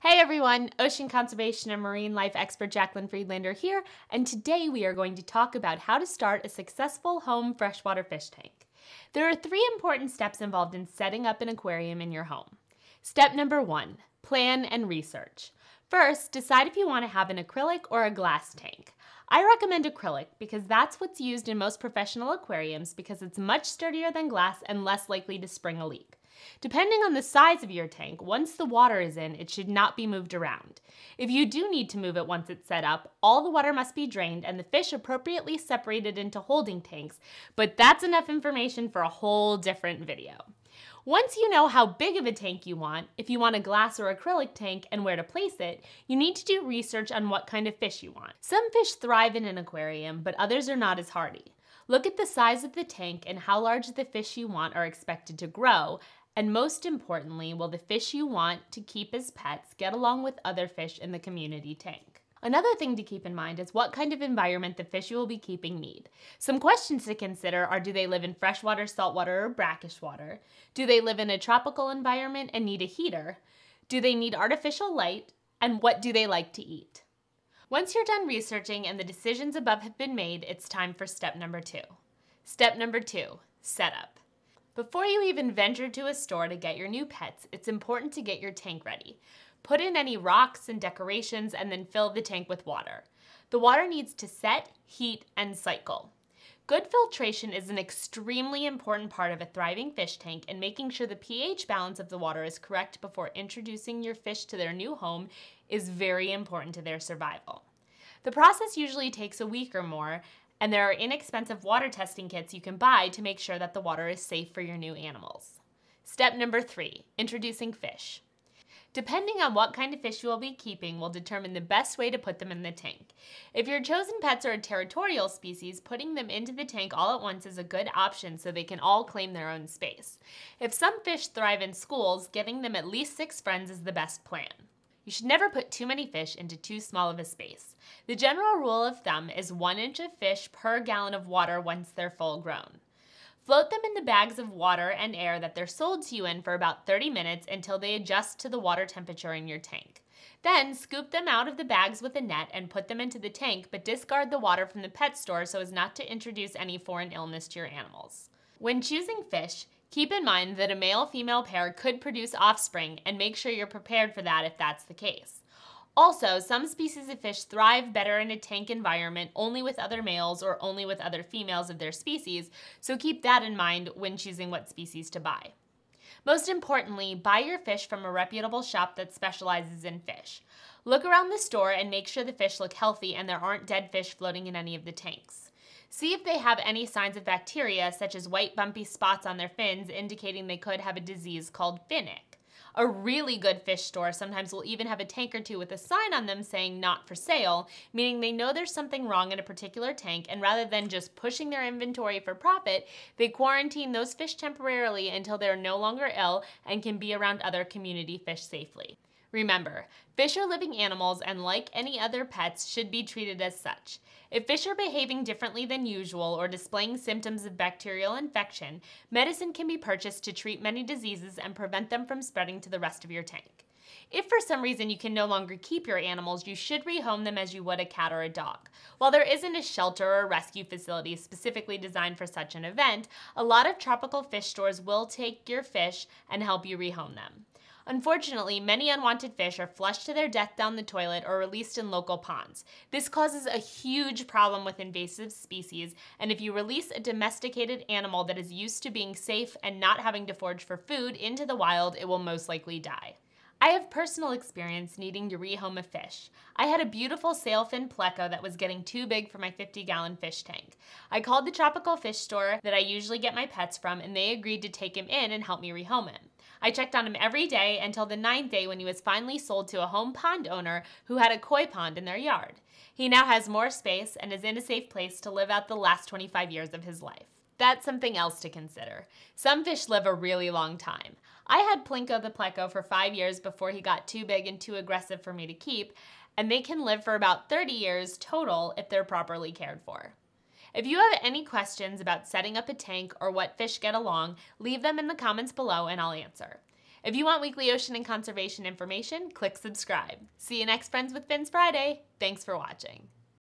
Hey everyone, ocean conservation and marine life expert Jacqueline Friedlander here, and today we are going to talk about how to start a successful home freshwater fish tank. There are 3 important steps involved in setting up an aquarium in your home. Step number 1, plan and research. First, decide if you want to have an acrylic or a glass tank. I recommend acrylic because that's what's used in most professional aquariums because it's much sturdier than glass and less likely to spring a leak. Depending on the size of your tank, once the water is in, it should not be moved around. If you do need to move it once it's set up, all the water must be drained and the fish appropriately separated into holding tanks, but that's enough information for a whole different video. Once you know how big of a tank you want, if you want a glass or acrylic tank and where to place it, you need to do research on what kind of fish you want. Some fish thrive in an aquarium, but others are not as hardy. Look at the size of the tank and how large the fish you want are expected to grow, and most importantly, will the fish you want to keep as pets get along with other fish in the community tank? Another thing to keep in mind is what kind of environment the fish you will be keeping need. Some questions to consider are, do they live in freshwater, saltwater, or brackish water? Do they live in a tropical environment and need a heater? Do they need artificial light? And what do they like to eat? Once you're done researching and the decisions above have been made, it's time for step number 2. Step number 2, setup. Before you even venture to a store to get your new pets, it's important to get your tank ready. Put in any rocks and decorations and then fill the tank with water. The water needs to set, heat, and cycle. Good filtration is an extremely important part of a thriving fish tank, and making sure the pH balance of the water is correct before introducing your fish to their new home is very important to their survival. The process usually takes a week or more, and there are inexpensive water testing kits you can buy to make sure that the water is safe for your new animals. Step number 3, introducing fish. Depending on what kind of fish you will be keeping will determine the best way to put them in the tank. If your chosen pets are a territorial species, putting them into the tank all at once is a good option so they can all claim their own space. If some fish thrive in schools, getting them at least 6 friends is the best plan. You should never put too many fish into too small of a space. The general rule of thumb is 1 inch of fish per gallon of water once they're full grown. Float them in the bags of water and air that they're sold to you in for about 30 minutes until they adjust to the water temperature in your tank. Then scoop them out of the bags with a net and put them into the tank, but discard the water from the pet store so as not to introduce any foreign illness to your animals. When choosing fish, keep in mind that a male-female pair could produce offspring, and make sure you're prepared for that if that's the case. Also, some species of fish thrive better in a tank environment only with other males or only with other females of their species, so keep that in mind when choosing what species to buy. Most importantly, buy your fish from a reputable shop that specializes in fish. Look around the store and make sure the fish look healthy and there aren't dead fish floating in any of the tanks. See if they have any signs of bacteria, such as white bumpy spots on their fins indicating they could have a disease called finnick. A really good fish store sometimes will even have a tank or two with a sign on them saying not for sale, meaning they know there's something wrong in a particular tank, and rather than just pushing their inventory for profit, they quarantine those fish temporarily until they're no longer ill and can be around other community fish safely. Remember, fish are living animals and, like any other pets, should be treated as such. If fish are behaving differently than usual or displaying symptoms of bacterial infection, medicine can be purchased to treat many diseases and prevent them from spreading to the rest of your tank. If for some reason you can no longer keep your animals, you should rehome them as you would a cat or a dog. While there isn't a shelter or a rescue facility specifically designed for such an event, a lot of tropical fish stores will take your fish and help you rehome them. Unfortunately, many unwanted fish are flushed to their death down the toilet or released in local ponds. This causes a huge problem with invasive species, and if you release a domesticated animal that is used to being safe and not having to forage for food into the wild, it will most likely die. I have personal experience needing to rehome a fish. I had a beautiful sailfin pleco that was getting too big for my 50-gallon fish tank. I called the tropical fish store that I usually get my pets from, and they agreed to take him in and help me rehome him. I checked on him every day until the 9th day when he was finally sold to a home pond owner who had a koi pond in their yard. He now has more space and is in a safe place to live out the last 25 years of his life. That's something else to consider. Some fish live a really long time. I had Plinko the pleco for 5 years before he got too big and too aggressive for me to keep, and they can live for about 30 years total if they're properly cared for. If you have any questions about setting up a tank or what fish get along, leave them in the comments below and I'll answer. If you want weekly ocean and conservation information, click subscribe. See you next Friends with Fins Friday. Thanks for watching.